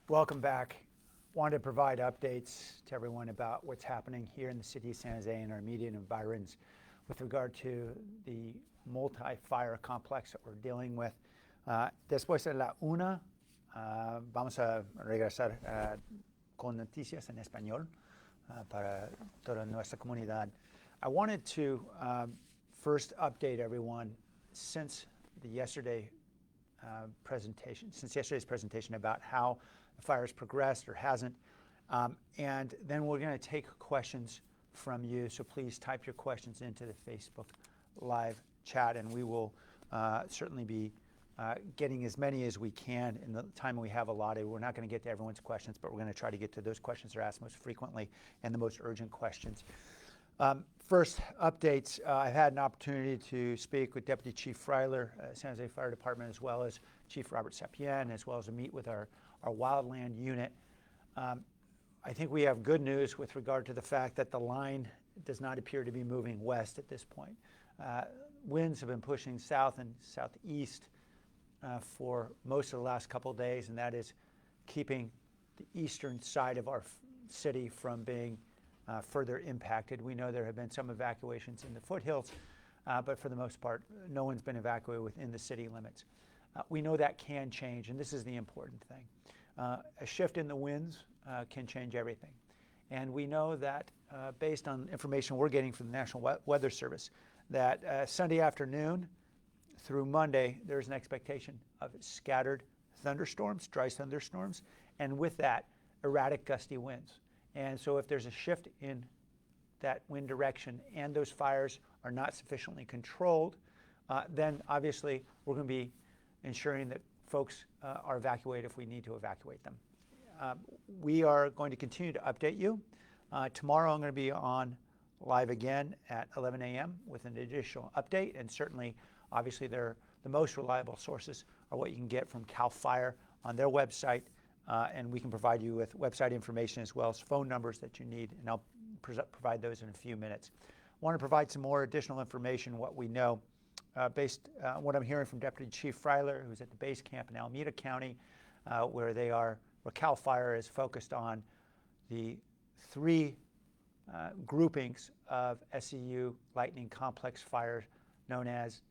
Welcome back. Wanted to provide updates to everyone about what's happening here in the city of San Jose and our immediate environs with regard to the multi-fire complex that we're dealing with. Después de la una, vamos a regresar con noticias en español para toda nuestra comunidad. I wanted to first update everyone since yesterday's presentation about how the fire has progressed or hasn't. And then we're going to take questions from you. So please type your questions into the Facebook live chat, and we will certainly be getting as many as we can in the time we have allotted. We're not going to get to everyone's questions, but we're going to try to get to those questions that are asked most frequently and the most urgent questions. First, updates. I've had an opportunity to speak with Deputy Chief Freiler, San Jose Fire Department, as well as Chief Robert Sapien, as well as to meet with our wildland unit. I think we have good news with regard to the fact that the line does not appear to be moving west at this point. Winds have been pushing south and southeast for most of the last couple of days, and that is keeping the eastern side of our city from being further impacted. We know there have been some evacuations in the foothills, but for the most part, no one's been evacuated within the city limits. We know that can change, and this is the important thing. A shift in the winds can change everything. And we know that based on information we're getting from the National Weather Service, that Sunday afternoon through Monday, there's an expectation of scattered thunderstorms, dry thunderstorms, and with that, erratic gusty winds. And so if there's a shift in that wind direction and those fires are not sufficiently controlled, then obviously we're going to be ensuring that folks are evacuated if we need to evacuate them. We are going to continue to update you. Tomorrow I'm going to be on live again at 11 a.m. with an additional update, and certainly, obviously, the most reliable sources are what you can get from CAL FIRE on their website, and we can provide you with website information as well as phone numbers that you need, and I'll provide those in a few minutes. I want to provide some more additional information, what we know, based on what I'm hearing from Deputy Chief Freiler, who's at the base camp in Alameda County, where CAL FIRE is focused on the three groupings of SCU lightning complex fire known as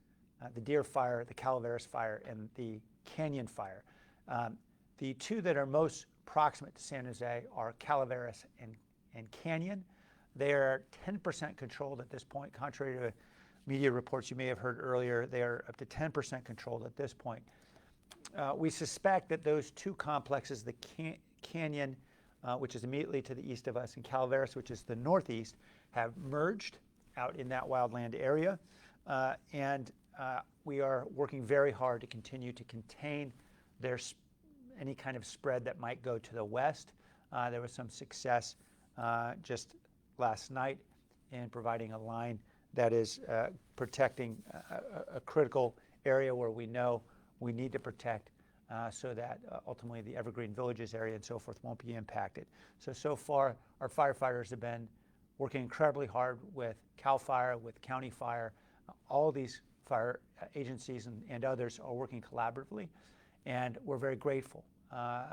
the Deer Fire, the Calaveras Fire, and the Canyon Fire. The two that are most proximate to San Jose are Calaveras and Canyon. They are 10% controlled at this point, contrary to media reports you may have heard earlier. They are up to 10% controlled at this point. We suspect that those two complexes, the Canyon, which is immediately to the east of us, and Calaveras, which is the northeast, have merged out in that wildland area. And we are working very hard to continue to contain any kind of spread that might go to the west. There was some success just last night in providing a line that is protecting a critical area where we know we need to protect so that ultimately the Evergreen Villages area and so forth won't be impacted. So far, our firefighters have been working incredibly hard with CAL FIRE, with County Fire. All these fire agencies and others are working collaboratively, and we're very grateful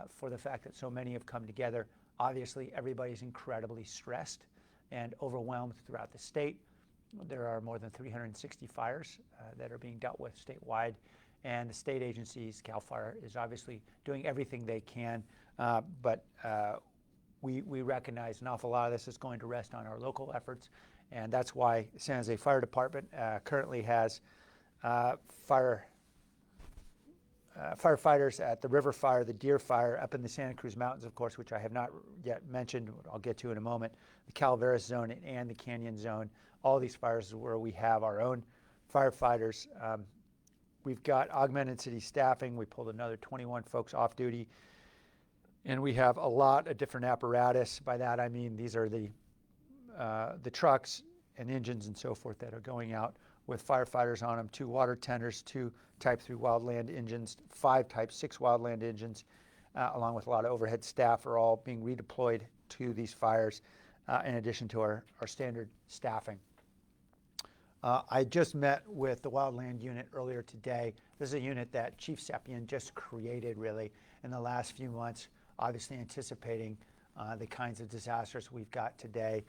for the fact that so many have come together. Obviously, everybody's incredibly stressed and overwhelmed throughout the state. There are more than 360 fires that are being dealt with statewide, and the state agencies, CAL FIRE, is obviously doing everything they can, but we recognize an awful lot of this is going to rest on our local efforts, and that's why San Jose Fire Department currently has firefighters at the River Fire, the Deer Fire, up in the Santa Cruz Mountains, of course, which I have not yet mentioned, I'll get to in a moment, the Calaveras Zone and the Canyon Zone. All these fires where we have our own firefighters. We've got augmented city staffing. We pulled another 21 folks off duty, and we have a lot of different apparatus. By that I mean these are the trucks and engines and so forth that are going out with firefighters on them, 2 water tenders, 2 Type 3 wildland engines, 5 Type 6 wildland engines, along with a lot of overhead staff are all being redeployed to these fires, in addition to our standard staffing. I just met with the wildland unit earlier today. This is a unit that Chief Sapien just created really in the last few months. obviously anticipating the kinds of disasters we've got today.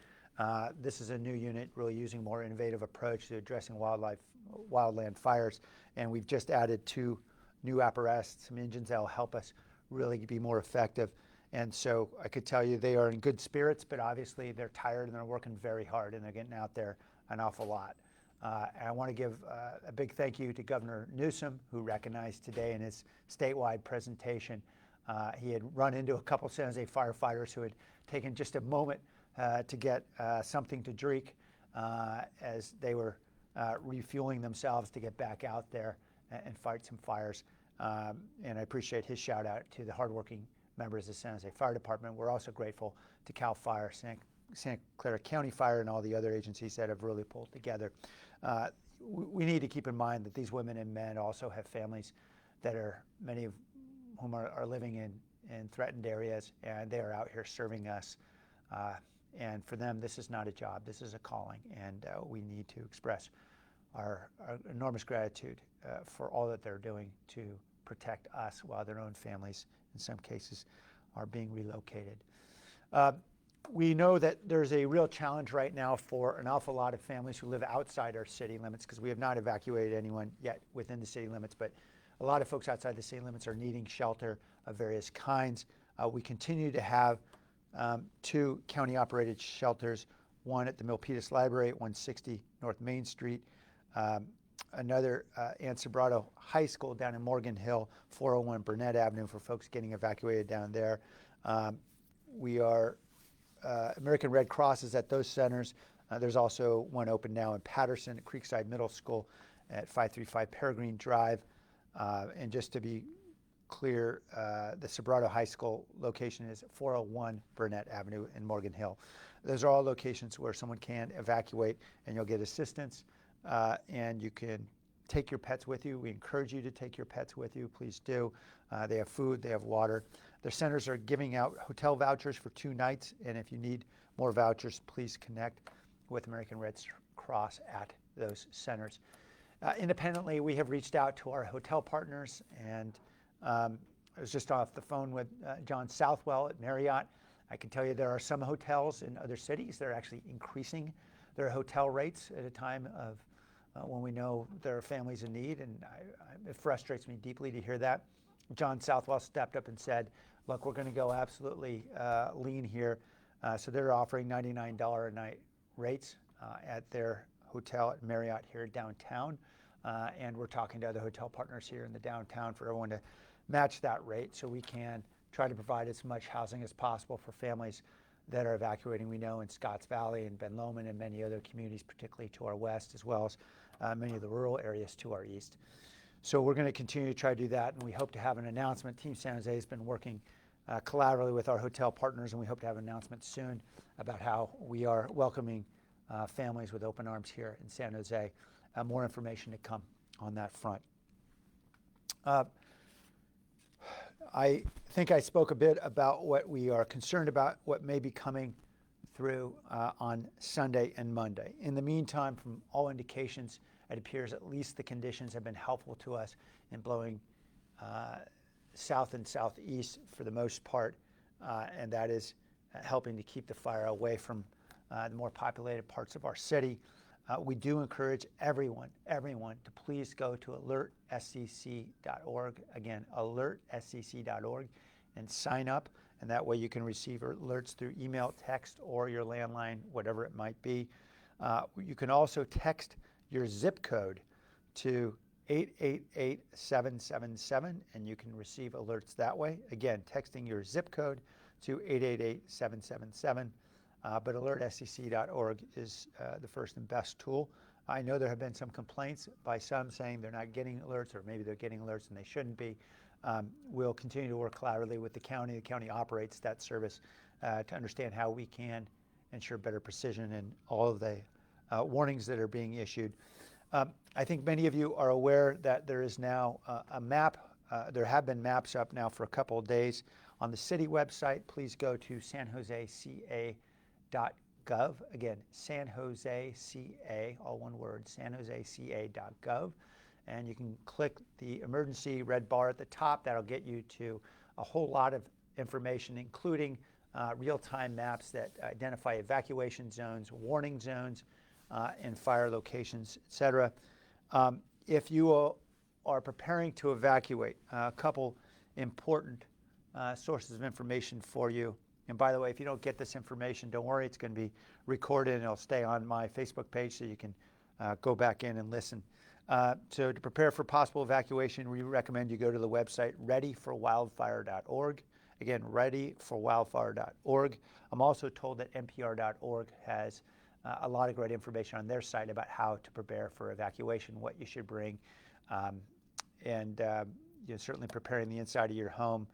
This is a new unit really using more innovative approach to addressing wildland fires, and we've just added 2 new apparatus, some engines that will help us really be more effective. And so I could tell you they are in good spirits, but obviously they're tired and they're working very hard and they're getting out there an awful lot. And I want to give a big thank you to Governor Newsom, who recognized today in his statewide presentation. He had run into a couple San Jose firefighters who had taken just a moment to get something to drink as they were refueling themselves to get back out there and fight some fires. And I appreciate his shout out to the hardworking members of the San Jose Fire Department. We're also grateful to CAL FIRE, Santa Clara County Fire, and all the other agencies that have really pulled together. We need to keep in mind that these women and men also have families that are, many of whom are living in threatened areas, and they are out here serving us. And for them, this is not a job, this is a calling, and we need to express our enormous gratitude for all that they're doing to protect us while their own families, in some cases, are being relocated. We know that there's a real challenge right now for an awful lot of families who live outside our city limits, because we have not evacuated anyone yet within the city limits, but a lot of folks outside the city limits are needing shelter of various kinds. We continue to have 2 county-operated shelters, one at the Milpitas Library at 160 North Main Street, another at Sobrato High School down in Morgan Hill, 401 Burnett Avenue for folks getting evacuated down there. We are American Red Cross is at those centers. There's also one open now in Patterson at Creekside Middle School at 535 Peregrine Drive. And just to be clear, the Sobrato High School location is 401 Burnett Avenue in Morgan Hill. Those are all locations where someone can evacuate and you'll get assistance, and you can take your pets with you. We encourage you to take your pets with you. Please do. They have food, they have water. Their centers are giving out hotel vouchers for 2 nights, and if you need more vouchers, please connect with American Red Cross at those centers. Independently, we have reached out to our hotel partners, and I was just off the phone with John Southwell at Marriott. I can tell you there are some hotels in other cities that are actually increasing their hotel rates at a time of when we know there are families in need, and it frustrates me deeply to hear that. John Southwell stepped up and said, look, we're going to go absolutely lean here. So they're offering $99 a night rates at their hotel at Marriott here downtown. And we're talking to other hotel partners here in the downtown for everyone to match that rate so we can try to provide as much housing as possible for families that are evacuating. We know in Scotts Valley and Ben Lomond and many other communities, particularly to our west, as well as many of the rural areas to our east. So we're going to continue to try to do that, and we hope to have an announcement. Team San Jose has been working collaboratively with our hotel partners, and we hope to have an announcement soon about how we are welcoming families with open arms here in San Jose. More information to come on that front. I think I spoke a bit about what we are concerned about, what may be coming through on Sunday and Monday. In the meantime, from all indications, it appears at least the conditions have been helpful to us in blowing south and southeast for the most part, and that is helping to keep the fire away from the more populated parts of our city. We do encourage everyone to please go to alertscc.org. Again, alertscc.org, and sign up, and that way you can receive alerts through email, text, or your landline, whatever it might be. You can also text your zip code to 888-777, and you can receive alerts that way. Again, texting your zip code to 888-777. But alertscc.org is the first and best tool. I know there have been some complaints by some saying they're not getting alerts, or maybe they're getting alerts and they shouldn't be. We'll continue to work collaboratively with the county. The county operates that service to understand how we can ensure better precision in all of the warnings that are being issued. I think many of you are aware that there is now a map. There have been maps up now for a couple of days on the city website. Please go to sanjoseca.gov. Again, sanjoseca, all one word, sanjoseca.gov. And you can click the emergency red bar at the top. That'll get you to a whole lot of information, including real-time maps that identify evacuation zones, warning zones, and fire locations, etc. If you are preparing to evacuate, a couple important sources of information for you. And by the way, if you don't get this information, don't worry, it's going to be recorded and it'll stay on my Facebook page so you can go back in and listen. So to prepare for possible evacuation, we recommend you go to the website readyforwildfire.org. Again, readyforwildfire.org. I'm also told that npr.org has a lot of great information on their site about how to prepare for evacuation, what you should bring, and certainly preparing the inside of your home,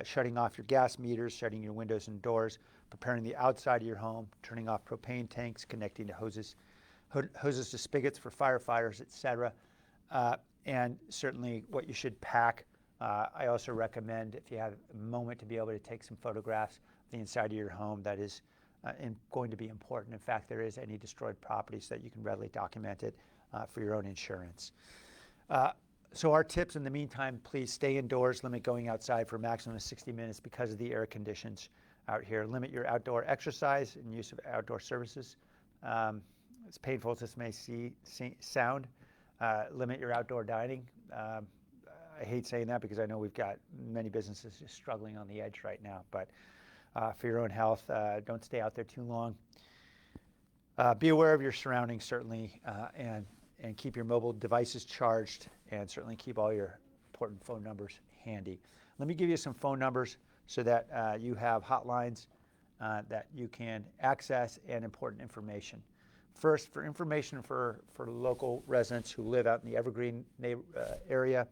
shutting off your gas meters, shutting your windows and doors, preparing the outside of your home, turning off propane tanks, connecting to hoses to spigots for firefighters, etc. And certainly what you should pack. I also recommend, if you have a moment, to be able to take some photographs of the inside of your home. That is going to be important. In fact, there is any destroyed property so that you can readily document it for your own insurance. So our tips in the meantime: please stay indoors, limit going outside for a maximum of 60 minutes because of the air conditions out here. Limit your outdoor exercise and use of outdoor services. As painful as this may sound, limit your outdoor dining. I hate saying that because I know we've got many businesses just struggling on the edge right now, but for your own health, don't stay out there too long. Be aware of your surroundings, certainly, and keep your mobile devices charged, and certainly keep all your important phone numbers handy. Let me give you some phone numbers so that you have hotlines that you can access and important information. First, for information for local residents who live out in the Evergreen area,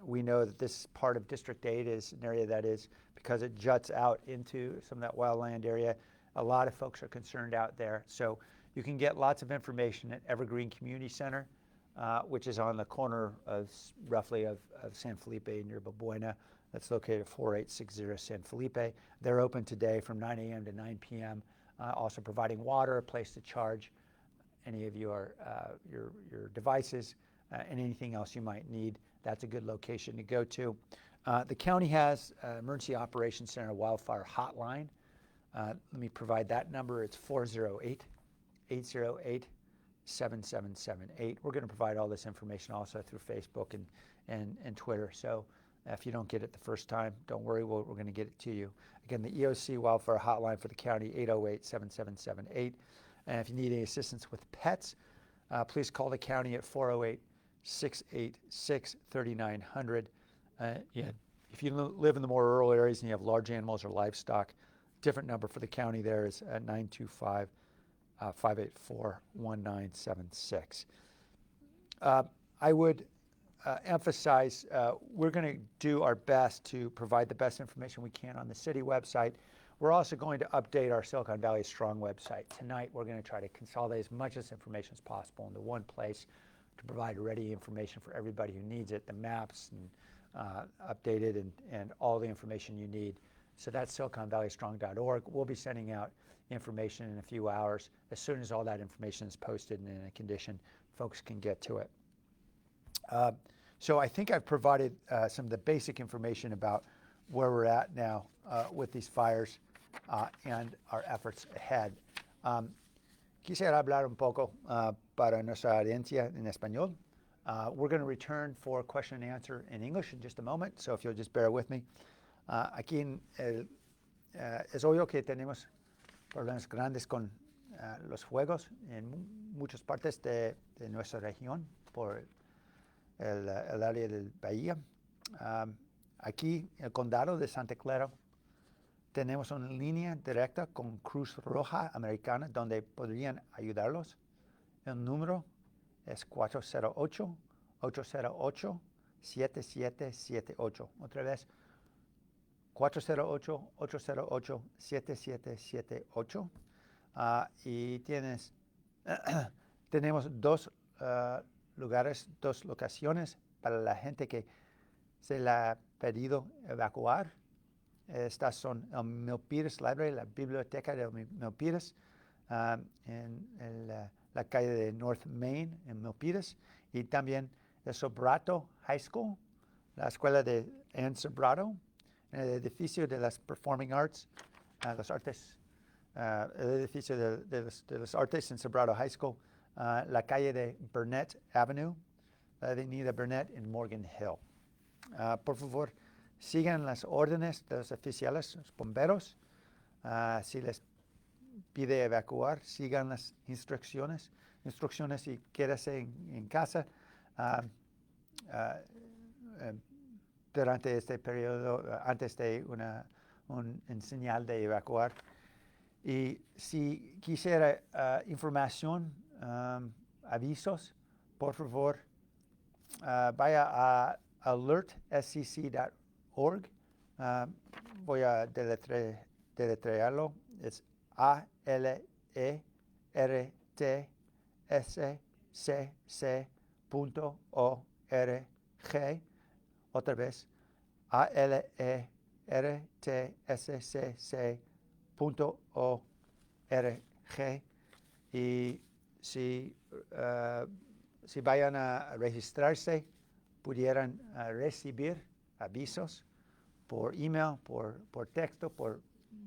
we know that this part of District 8 is an area that is, because it juts out into some of that wildland area, a lot of folks are concerned out there. So you can get lots of information at Evergreen Community Center, which is on the corner of roughly of San Felipe near Balbuena. That's located at 4860 San Felipe. They're open today from 9 a.m. to 9 p.m., also providing water, a place to charge any of your devices, and anything else you might need. That's a good location to go to. The county has Emergency Operations Center Wildfire Hotline. Let me provide that number. It's 408-808-7778. We're going to provide all this information also through Facebook and Twitter. So if you don't get it the first time, don't worry, we're going to get it to you. Again, the EOC Wildfire Hotline for the county, 808-7778. And if you need any assistance with pets, please call the county at 408-686-3900. If you live in the more rural areas and you have large animals or livestock, different number for the county there is 925-584-1976. I would emphasize we're going to do our best to provide the best information we can on the city website. We're also going to update our Silicon Valley Strong website. Tonight, we're going to try to consolidate as much of this information as possible into one place to provide ready information for everybody who needs it, the maps and updated and all the information you need. So that's siliconvalleystrong.org. We'll be sending out information in a few hours. As soon as all that information is posted and in a condition, folks can get to it. So I think I've provided some of the basic information about where we're at now with these fires and our efforts ahead. Quisiera hablar un poco para nuestra audiencia en español. We're going to return for question and answer in English in just a moment, so if you'll just bear with me. Aquí es obvio que tenemos problemas grandes con los fuegos en muchas partes de nuestra región por el área del Bahía. Aquí, en el condado de Santa Clara, tenemos una línea directa con Cruz Roja Americana donde podrían ayudarlos. El número es 408-808-7778. Otra vez, 408-808-7778. Y tenemos dos lugares, dos locaciones para la gente que se le ha pedido evacuar. Estas son el Milpitas Library, la biblioteca de Milpitas, en la calle de North Main, en Milpitas, y también el Sobrato High School, la escuela de Ann Sobrato, en el edificio de las Performing Arts, las artes, el edificio de las artes en Sobrado High School, la calle de Burnett Avenue, la avenida Burnett en Morgan Hill. Por favor, sigan las órdenes de los oficiales, los bomberos. Si les pide evacuar, sigan las instrucciones y quédese en casa durante este periodo, antes de un señal de evacuar. Y si quisiera información, avisos, por favor, vaya a alertscc.org. Voy a deletrearlo. Es alertscc.org. Otra vez, alertscc.org. Y si vayan a registrarse, pudieran recibir avisos por email, por texto,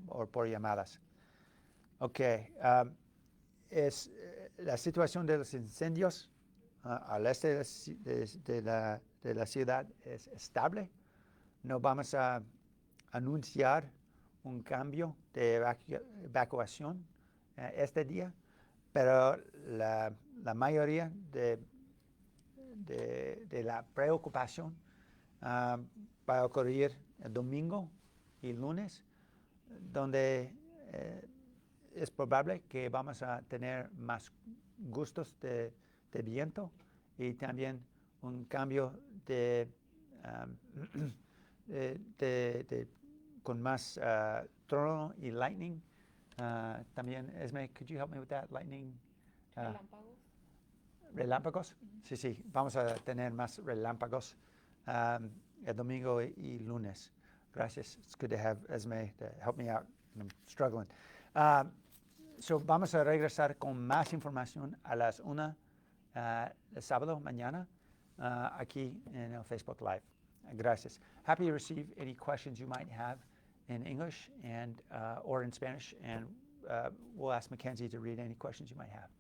o por llamadas. Es la situación de los incendios al este de la ciudad es estable. No vamos a anunciar un cambio de evacuación este día, pero la mayoría de la preocupación va a ocurrir el domingo y lunes, donde es probable que vamos a tener más gustos de viento y también un cambio con más trueno y lightning. También, Esme, could you help me with that? Lightning. Relámpagos. Relámpagos. Sí, vamos a tener más relámpagos el domingo y lunes. Gracias. It's good to have Esme to help me out. I'm struggling. So vamos a regresar con más información a las 1 el sábado mañana aquí en el Facebook Live. Gracias. Happy to receive any questions you might have in English and or in Spanish, and we'll ask Mackenzie to read any questions you might have.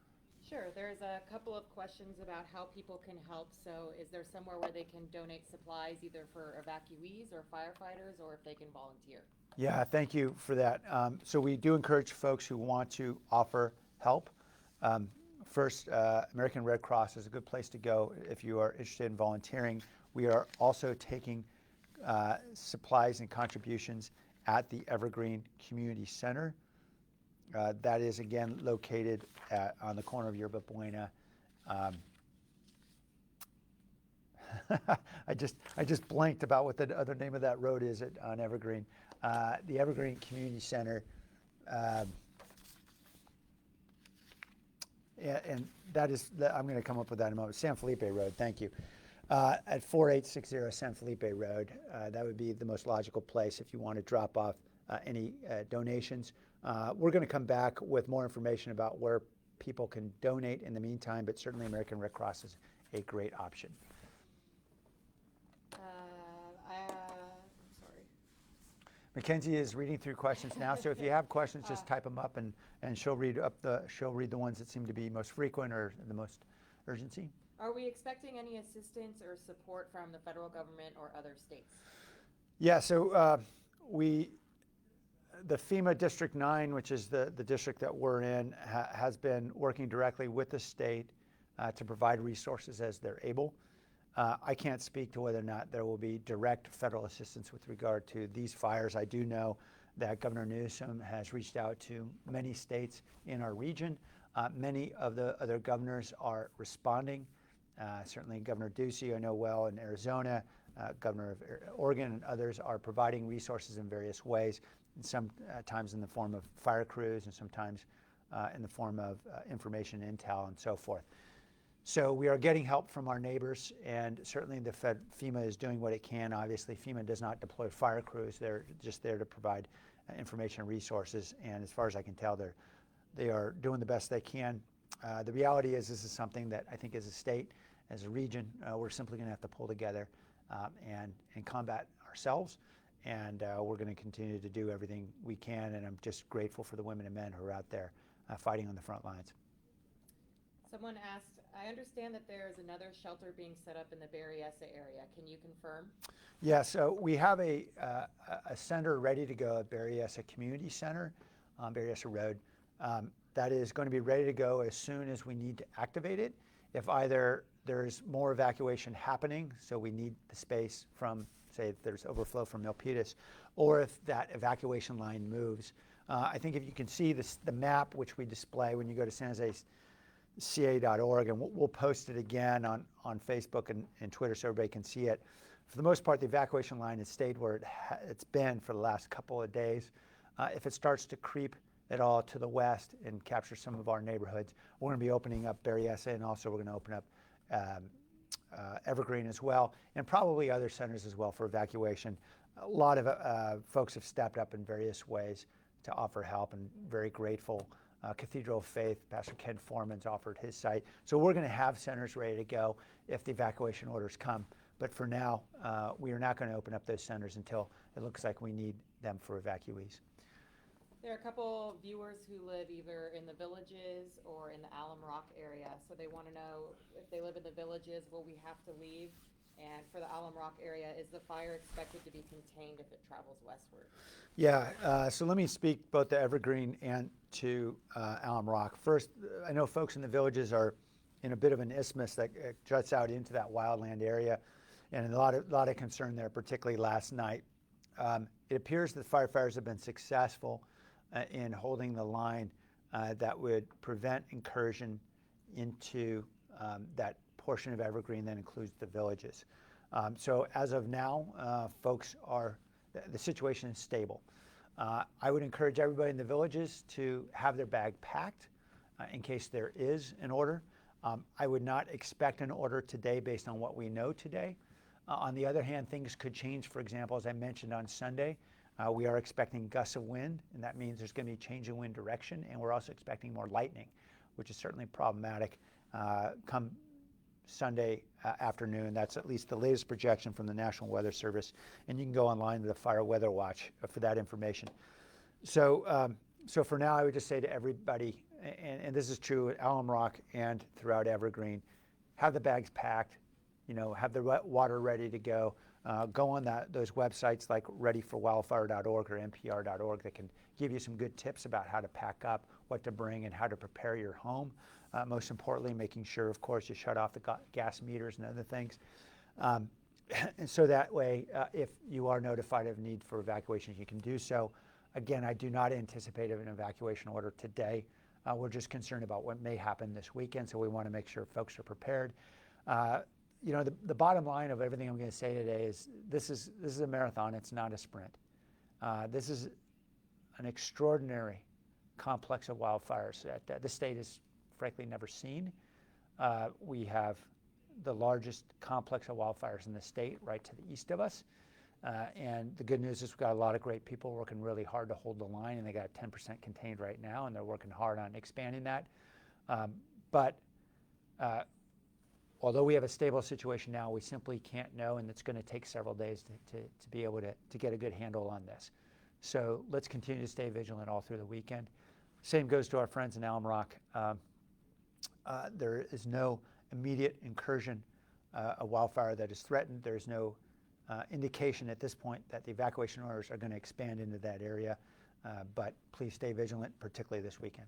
Sure. There's a couple of questions about how people can help. So is there somewhere where they can donate supplies either for evacuees or firefighters, or if they can volunteer? Yeah, thank you for that. So we do encourage folks who want to offer help. First, American Red Cross is a good place to go if you are interested in volunteering. We are also taking supplies and contributions at the Evergreen Community Center. That is, again, located on the corner of Yerba Buena. I just blanked about what the other name of that road is on Evergreen. The Evergreen Community Center, and that is, I'm going to come up with that in a moment. San Felipe Road, thank you. At 4860 San Felipe Road, that would be the most logical place if you want to drop off any donations. We're going to come back with more information about where people can donate in the meantime, but certainly American Red Cross is a great option. Sorry. Mackenzie is reading through questions now, so if you have questions, just type them up, and she'll read the ones that seem to be most frequent or the most urgency. Are we expecting any assistance or support from the federal government or other states? Yeah, so the FEMA District 9, which is the district that we're in, has been working directly with the state to provide resources as they're able. I can't speak to whether or not there will be direct federal assistance with regard to these fires. I do know that Governor Newsom has reached out to many states in our region. Many of the other governors are responding. Certainly Governor Ducey, I know well, in Arizona, Governor of Oregon and others are providing resources in various ways, and sometimes in the form of fire crews and sometimes in the form of information intel and so forth. So we are getting help from our neighbors, and certainly FEMA is doing what it can. Obviously, FEMA does not deploy fire crews. They're just there to provide information and resources, and as far as I can tell, they are doing the best they can. The reality is this is something that I think as a state, as a region, we're simply going to have to pull together and combat ourselves. and we're going to continue to do everything we can, and I'm just grateful for the women and men who are out there fighting on the front lines. Someone asked, I understand that there is another shelter being set up in the Berryessa area. Can you confirm? Yeah, so we have a center ready to go at Berryessa Community Center on Berryessa Road. That is going to be ready to go as soon as we need to activate it. If either there's more evacuation happening, so we need the space from, say, if there's overflow from Milpitas, or if that evacuation line moves. I think if you can see this, the map, which we display when you go to San Jose ca.org, and we'll post it again on Facebook and Twitter so everybody can see it. For the most part, the evacuation line has stayed where it's been for the last couple of days. If it starts to creep at all to the west and capture some of our neighborhoods, we're going to be opening up Berryessa, and also we're going to open up Evergreen as well, and probably other centers as well for evacuation. A lot of folks have stepped up in various ways to offer help, and very grateful. Cathedral of Faith, Pastor Ken Foreman's offered his site. So we're going to have centers ready to go if the evacuation orders come. But for now, we are not going to open up those centers until it looks like we need them for evacuees. There are a couple viewers who live either in the Villages or in the Alum Rock area. So they want to know, if they live in the Villages, will we have to leave? And for the Alum Rock area, is the fire expected to be contained if it travels westward? Yeah, so let me speak both to Evergreen and to Alum Rock. First, I know folks in the Villages are in a bit of an isthmus that juts out into that wildland area, and a lot of concern there, particularly last night. It appears that firefighters have been successful in holding the line that would prevent incursion into that portion of Evergreen that includes the Villages. So as of now, folks are, the situation is stable. I would encourage everybody in the Villages to have their bag packed in case there is an order. I would not expect an order today based on what we know today. On the other hand, things could change. For example, as I mentioned on Sunday, we are expecting gusts of wind, and that means there's going to be a change in wind direction, and we're also expecting more lightning, which is certainly problematic come Sunday afternoon. That's at least the latest projection from the National Weather Service, and you can go online to the Fire Weather Watch for that information. So, so for now, I would just say to everybody, and this is true at Alum Rock and throughout Evergreen, have the bags packed, you know, have the water ready to go. Go on those websites like readyforwildfire.org or npr.org that can give you some good tips about how to pack up, what to bring, and how to prepare your home. Most importantly, making sure, of course, you shut off the gas meters and other things. And so that way, if you are notified of need for evacuation, you can do so. Again, I do not anticipate an evacuation order today. We're just concerned about what may happen this weekend, so we want to make sure folks are prepared. You know, the bottom line of everything I'm going to say today is this is a marathon. It's not a sprint. This is an extraordinary complex of wildfires that the state has frankly never seen. We have the largest complex of wildfires in the state right to the east of us. And the good news is we've got a lot of great people working really hard to hold the line, and they got 10% contained right now, and they're working hard on expanding that. But although we have a stable situation now, we simply can't know, and it's going to take several days to be able to get a good handle on this. So let's continue to stay vigilant all through the weekend. Same goes to our friends in Alum Rock. There is no immediate incursion of wildfire that is threatened. There's no indication at this point that the evacuation orders are going to expand into that area, but please stay vigilant, particularly this weekend.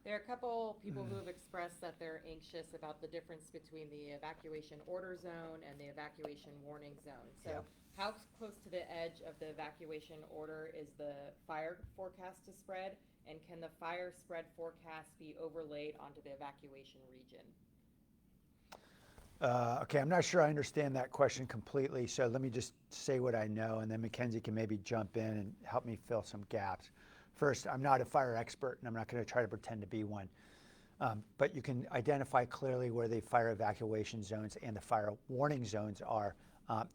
There are a couple people who have expressed that they're anxious about the difference between the evacuation order zone and the evacuation warning zone. So how close to the edge of the evacuation order is the fire forecast to spread? And can the fire spread forecast be overlaid onto the evacuation region? Okay, I'm not sure I understand that question completely, so let me just say what I know, and then Mackenzie can maybe jump in and help me fill some gaps. First, I'm not a fire expert, and I'm not going to try to pretend to be one. But you can identify clearly where the fire evacuation zones and the fire warning zones are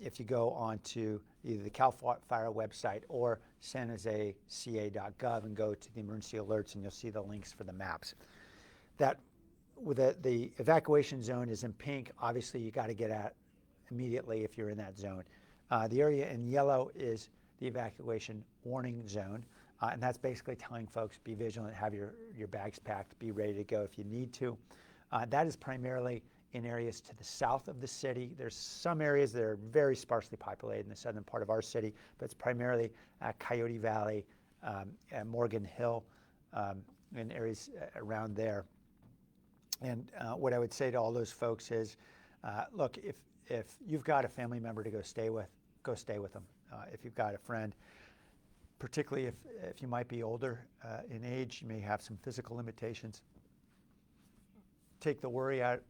if you go onto either the CAL FIRE website or sanjoseca.gov and go to the emergency alerts, and you'll see the links for the maps. That with the evacuation zone is in pink. Obviously, you got to get out immediately if you're in that zone. The area in yellow is the evacuation warning zone, and that's basically telling folks be vigilant, have your bags packed, be ready to go if you need to. That is primarily in areas to the south of the city. There's some areas that are very sparsely populated in the southern part of our city, but it's primarily Coyote Valley, Morgan Hill, and areas around there. And what I would say to all those folks is, look, if you've got a family member to go stay with them. If you've got a friend, particularly if you might be older in age, you may have some physical limitations, take the worry out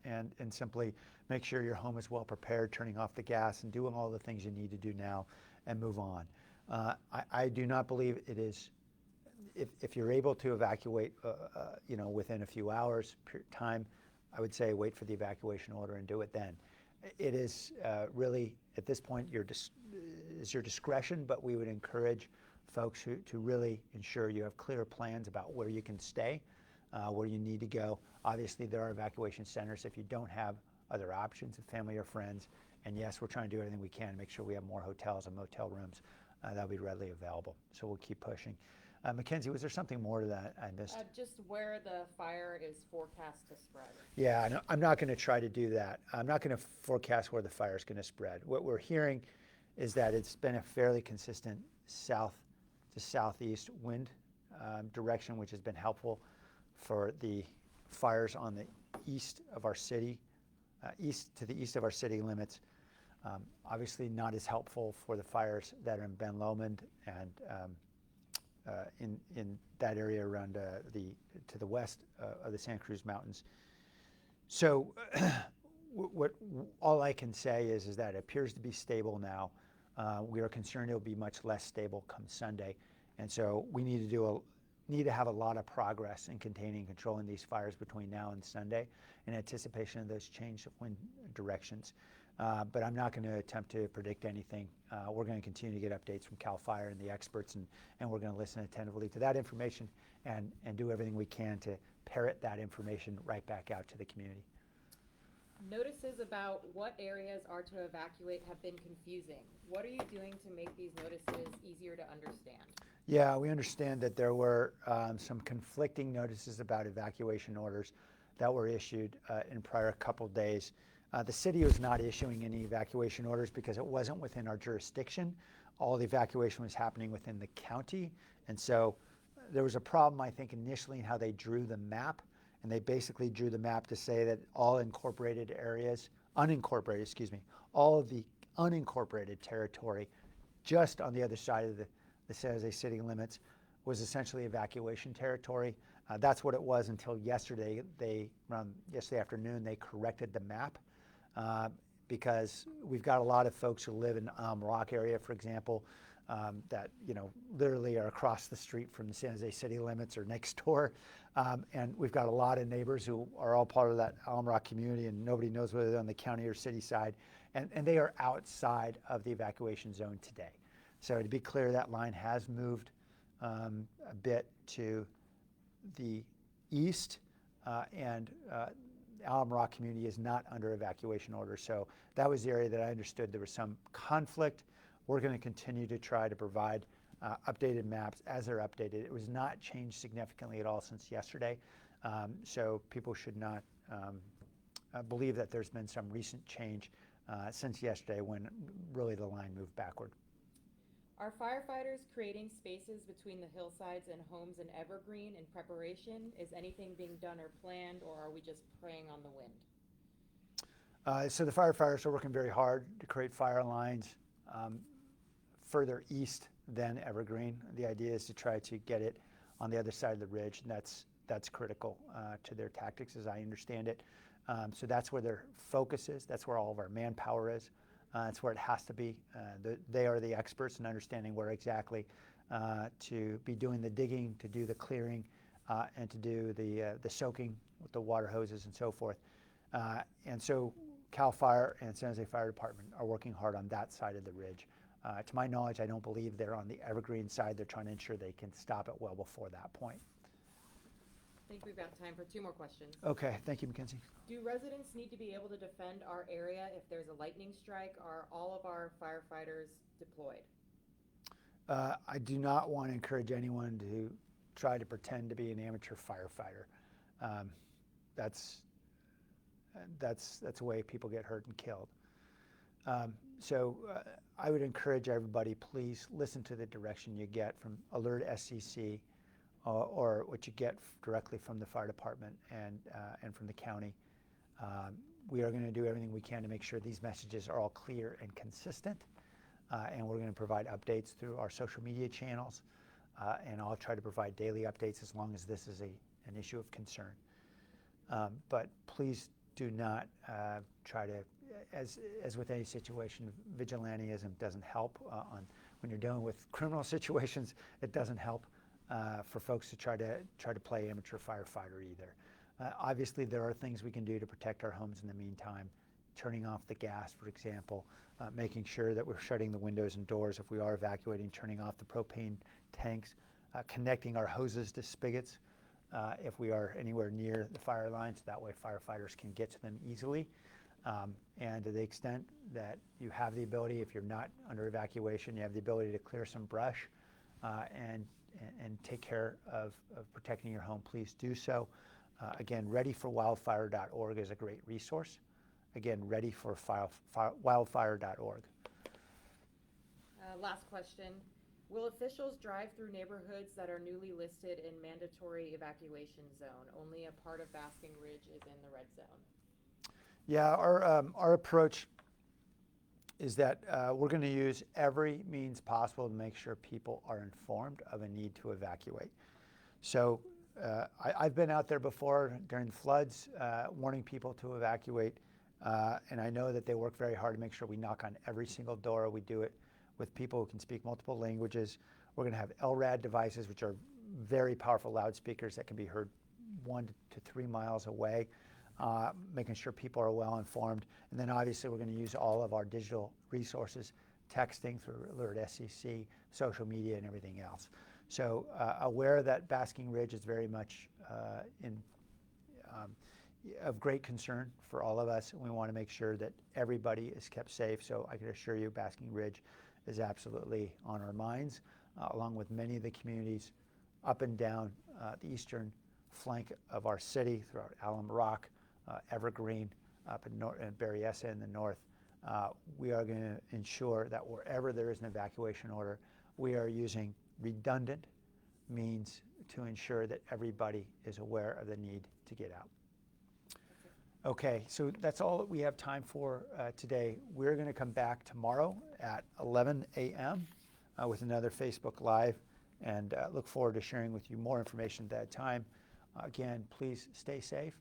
and simply make sure your home is well prepared, turning off the gas and doing all the things you need to do now and move on. I do not believe it is, if you're able to evacuate within a few hours time, I would say wait for the evacuation order and do it then. It is really, at this point, is your discretion, but we would encourage folks to really ensure you have clear plans about where you can stay, where you need to go. Obviously, there are evacuation centers if you don't have other options of family or friends. And yes, we're trying to do everything we can to make sure we have more hotels and motel rooms that'll be readily available. So we'll keep pushing. Mackenzie, was there something more to that I missed? Just where the fire is forecast to spread. Yeah, I'm not going to try to do that. I'm not going to forecast where the fire is going to spread. What we're hearing is that it's been a fairly consistent south to southeast wind direction, which has been helpful for the fires on the east of our city, to the east of our city limits. Obviously not as helpful for the fires that are in Ben Lomond and in that area around to the west of the Santa Cruz Mountains. So all I can say is that it appears to be stable now. We are concerned it will be much less stable come Sunday, and so we need to have a lot of progress in containing and controlling these fires between now and Sunday in anticipation of those change of wind directions. But I'm not going to attempt to predict anything. We're going to continue to get updates from CAL FIRE and the experts, and we're going to listen attentively to that information and do everything we can to parrot that information right back out to the community. Notices about what areas are to evacuate have been confusing. What are you doing to make these notices easier to understand? Yeah, we understand that there were some conflicting notices about evacuation orders that were issued in prior couple days. The city was not issuing any evacuation orders because it wasn't within our jurisdiction. All the evacuation was happening within the county. And so there was a problem, I think, initially in how they drew the map. And they basically drew the map to say that all incorporated areas, all of the unincorporated territory just on the other side of the San Jose city limits was essentially evacuation territory. That's what it was until yesterday. Around yesterday afternoon, they corrected the map because we've got a lot of folks who live in Rock area, for example, that literally are across the street from the San Jose city limits or next door. And we've got a lot of neighbors who are all part of that Alum Rock community, and nobody knows whether they're on the county or city side. And they are outside of the evacuation zone today. So to be clear, that line has moved a bit to the east, and Alum Rock community is not under evacuation order. So that was the area that I understood there was some conflict. We're going to continue to try to provide updated maps as they're updated. It was not changed significantly at all since yesterday. So people should not believe that there's been some recent change since yesterday when really the line moved backward. Are firefighters creating spaces between the hillsides and homes in Evergreen in preparation? Is anything being done or planned, or are we just preying on the wind? So the firefighters are working very hard to create fire lines further east than Evergreen. The idea is to try to get it on the other side of the ridge, and that's critical to their tactics as I understand it. So that's where their focus is. That's where all of our manpower is. That's where it has to be. They are the experts in understanding where exactly to be doing the digging, to do the clearing, and to do the soaking with the water hoses and so forth. And so CAL FIRE and San Jose Fire Department are working hard on that side of the ridge. To my knowledge, I don't believe they're on the Evergreen side. They're trying to ensure they can stop it well before that point. I think we've got time for 2 more questions. Okay, thank you, Mackenzie. Do residents need to be able to defend our area if there's a lightning strike? Are all of our firefighters deployed? I do not want to encourage anyone to try to pretend to be an amateur firefighter. That's the way people get hurt and killed. So I would encourage everybody, please listen to the direction you get from Alert SCC or what you get directly from the fire department and from the county. We are going to do everything we can to make sure these messages are all clear and consistent. And we're going to provide updates through our social media channels. And I'll try to provide daily updates as long as this is an issue of concern. But please do not try to, as with any situation, vigilantism doesn't help. When you're dealing with criminal situations, it doesn't help for folks to try to play amateur firefighter either. Obviously, there are things we can do to protect our homes in the meantime. Turning off the gas, for example, making sure that we're shutting the windows and doors if we are evacuating, turning off the propane tanks, connecting our hoses to spigots if we are anywhere near the fire lines. That way firefighters can get to them easily. And to the extent that you have the ability, if you're not under evacuation, you have the ability to clear some brush and take care of protecting your home, please do so. Again, readyforwildfire.org is a great resource. Again, readyforwildfire.org. Last question. Will officials drive through neighborhoods that are newly listed in mandatory evacuation zone? Only a part of Basking Ridge is in the red zone. Yeah, our approach is that we're going to use every means possible to make sure people are informed of a need to evacuate. So I've been out there before during the floods warning people to evacuate. And I know that they work very hard to make sure we knock on every single door. We do it with people who can speak multiple languages. We're going to have LRAD devices, which are very powerful loudspeakers that can be heard 1 to 3 miles away, making sure people are well informed. And then obviously we're going to use all of our digital resources, texting through Alert SCC, social media, and everything else. So aware that Basking Ridge is very much of great concern for all of us, and we want to make sure that everybody is kept safe. So I can assure you Basking Ridge is absolutely on our minds, along with many of the communities up and down the eastern flank of our city, throughout Alum, Evergreen, up in Berryessa in the north. We are going to ensure that wherever there is an evacuation order, we are using redundant means to ensure that everybody is aware of the need to get out. Okay, so that's all that we have time for today. We're going to come back tomorrow at 11 a.m. With another Facebook Live, and look forward to sharing with you more information at that time. Again, please stay safe,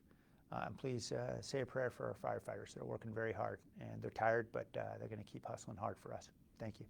and please say a prayer for our firefighters. They're working very hard, and they're tired, but they're going to keep hustling hard for us. Thank you.